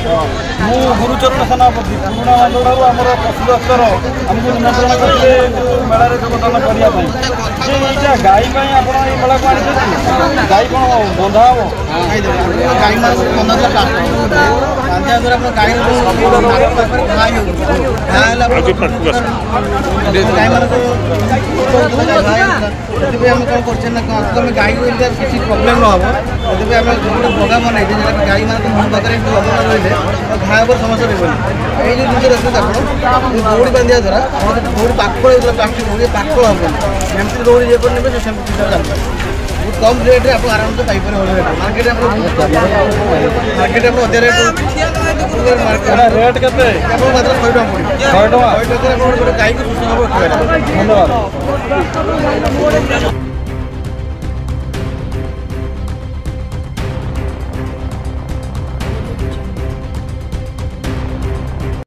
ମୁଁ ଗୁରୁଚରଣ ସେନାପତି ପୁରୁଣା ମାନ୍ଦୋଡ଼ାରୁ ଆମର ପଶୁ ଡାକ୍ତର ଆମକୁ ନିମନ୍ତ୍ରଣ କରିଥିଲେ ମେଳାରେ ଯୋଗଦାନ କରିବା ପାଇଁ। ଯେ ଏଇଟା ଗାଈ ପାଇଁ ଆପଣ ଏଇ ମେଳାକୁ ଆଣିଛନ୍ତି? ଗାଈ କ'ଣ ବନ୍ଧା ହେବ? ଗାଈମାନଙ୍କୁ ବନ୍ଧା ଦ୍ୱାରା ଗାଈର ସେଥିପାଇଁ ଆମେ କ'ଣ କରୁଛେ ନା ଆମେ ଗାଈକୁ କିଛି ପ୍ରୋବ୍ଲେମ୍ ନ ହେବ ସେଥିପାଇଁ ଆମେ ଗୋଟେ ବଗା ବନେଇଛେ ଯେଉଁଟାକି ଗାଈମାନଙ୍କ ମୁହଁ ପାଖରେ ଅବନା ରହିଲେ ଘା ହେବାର ସମସ୍ୟା ରହିବନି। ଏଇ ଯେଉଁ ଜିନିଷ ଦେଖୁଛନ୍ତି ଆପଣ ଦୌଡ଼ି ବାନ୍ଧିବା ଦ୍ୱାରା ଦୌଡ଼ି ପାକଳ ହେଉଥିଲା ପ୍ଲାଷ୍ଟିକ୍ ଦୌଡ଼ି ପାକଳ ହେବନି। ଯେମିତି ଦୌଡ଼ି ଇଏ କରି ନେବେ ସେମିତି ଜିନିଷ ଜାଣିପାରିବେ। ବହୁତ କମ୍ ରେଟ୍ରେ ଆପଣ ଆରାମସେ ପାଇପାରିବେ। ଭଲ ରେଟ୍ ମାର୍କେଟରେ ଆପଣ ଅଧିକା ରେଟ୍ କେତେ? ଆପଣ ମାତ୍ର 100 ଟଙ୍କା ପଡ଼ିବ। 100 ଟଙ୍କା? 100 ଟଙ୍କାରେ ଆପଣ ଗୋଟେ ଗାଈକୁ ସୁସ୍ଥ ଭାବରେ ରଖିପାରିବେ। ଧନ୍ୟବାଦ।